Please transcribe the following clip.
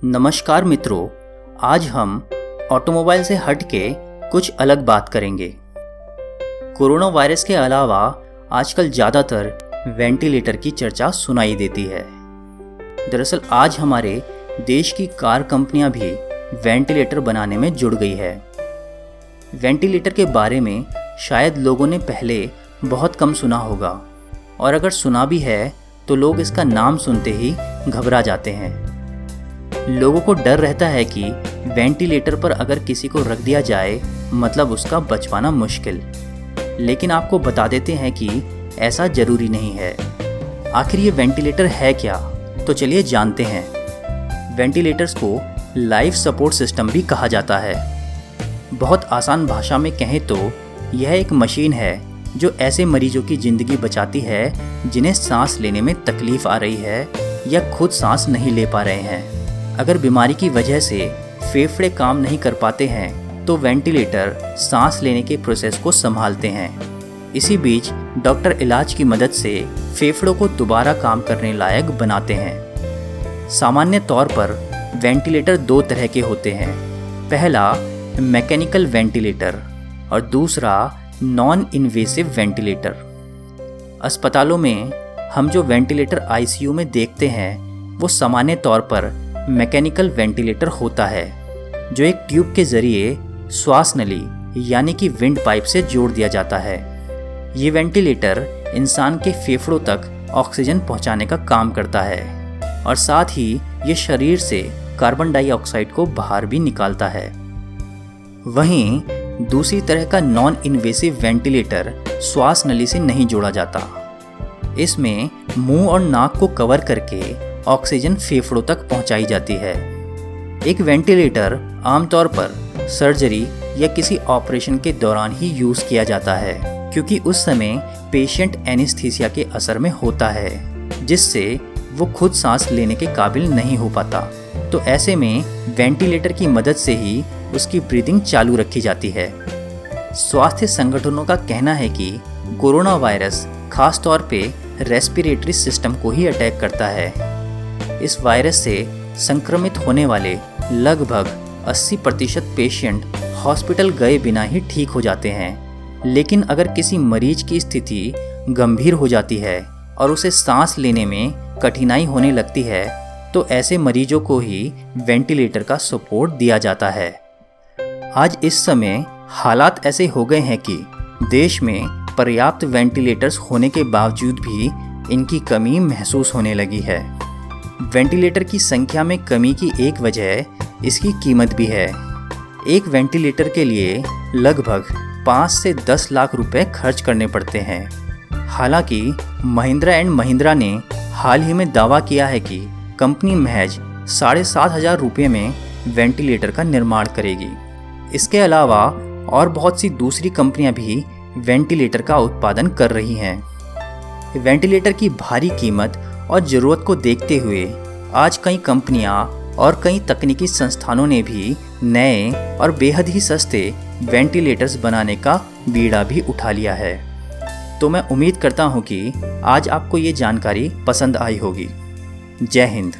नमस्कार मित्रों, आज हम ऑटोमोबाइल से हट के कुछ अलग बात करेंगे। कोरोना वायरस के अलावा आजकल ज़्यादातर वेंटिलेटर की चर्चा सुनाई देती है। दरअसल आज हमारे देश की कार कंपनियां भी वेंटिलेटर बनाने में जुड़ गई है। वेंटिलेटर के बारे में शायद लोगों ने पहले बहुत कम सुना होगा, और अगर सुना भी है तो लोग इसका नाम सुनते ही घबरा जाते हैं। लोगों को डर रहता है कि वेंटिलेटर पर अगर किसी को रख दिया जाए मतलब उसका बच पाना मुश्किल। लेकिन आपको बता देते हैं कि ऐसा ज़रूरी नहीं है। आखिर ये वेंटिलेटर है क्या, तो चलिए जानते हैं। वेंटिलेटर्स को लाइफ सपोर्ट सिस्टम भी कहा जाता है। बहुत आसान भाषा में कहें तो यह एक मशीन है जो ऐसे मरीजों की ज़िंदगी बचाती है जिन्हें सांस लेने में तकलीफ़ आ रही है या खुद सांस नहीं ले पा रहे हैं। अगर बीमारी की वजह से फेफड़े काम नहीं कर पाते हैं तो वेंटिलेटर सांस लेने के प्रोसेस को संभालते हैं। इसी बीच डॉक्टर इलाज की मदद से फेफड़ों को दोबारा काम करने लायक बनाते हैं। सामान्य तौर पर वेंटिलेटर दो तरह के होते हैं। पहला मैकेनिकल वेंटिलेटर और दूसरा नॉन इन्वेसिव वेंटिलेटर। अस्पतालों में हम जो वेंटिलेटर आईसीयू में देखते हैं वो सामान्य तौर पर मैकेनिकल वेंटिलेटर होता है, जो एक ट्यूब के जरिए श्वास नली यानी कि विंड पाइप से जोड़ दिया जाता है। ये वेंटिलेटर इंसान के फेफड़ों तक ऑक्सीजन पहुंचाने का काम करता है और साथ ही ये शरीर से कार्बन डाइऑक्साइड को बाहर भी निकालता है। वहीं दूसरी तरह का नॉन इन्वेसिव वेंटिलेटर श्वास नली से नहीं जोड़ा जाता। इसमें मुंह और नाक को कवर करके ऑक्सीजन फेफड़ों तक पहुंचाई जाती है। एक वेंटिलेटर आमतौर पर सर्जरी या किसी ऑपरेशन के दौरान ही यूज़ किया जाता है, क्योंकि उस समय पेशेंट एनेस्थीसिया के असर में होता है, जिससे वो खुद सांस लेने के काबिल नहीं हो पाता। तो ऐसे में वेंटिलेटर की मदद से ही उसकी ब्रीदिंग चालू रखी जाती है। स्वास्थ्य संगठनों का कहना है कि कोरोना वायरस खास तौर पे रेस्पिरेटरी सिस्टम को ही अटैक करता है। इस वायरस से संक्रमित होने वाले लगभग 80% पेशेंट हॉस्पिटल गए बिना ही ठीक हो जाते हैं। लेकिन अगर किसी मरीज की स्थिति गंभीर हो जाती है और उसे सांस लेने में कठिनाई होने लगती है तो ऐसे मरीजों को ही वेंटिलेटर का सपोर्ट दिया जाता है। आज इस समय हालात ऐसे हो गए हैं कि देश में पर्याप्त वेंटिलेटर्स होने के बावजूद भी इनकी कमी महसूस होने लगी है। वेंटिलेटर की संख्या में कमी की एक वजह इसकी कीमत भी है। एक वेंटिलेटर के लिए लगभग 5 से 10 लाख रुपए खर्च करने पड़ते हैं। हालांकि महिंद्रा एंड महिंद्रा ने हाल ही में दावा किया है कि कंपनी महज 7,500 रुपये में वेंटिलेटर का निर्माण करेगी। इसके अलावा और बहुत सी दूसरी कंपनियां भी वेंटिलेटर का उत्पादन कर रही हैं। वेंटिलेटर की भारी कीमत और ज़रूरत को देखते हुए आज कई कंपनियां और कई तकनीकी संस्थानों ने भी नए और बेहद ही सस्ते वेंटिलेटर्स बनाने का बीड़ा भी उठा लिया है। तो मैं उम्मीद करता हूं कि आज आपको ये जानकारी पसंद आई होगी। जय हिंद।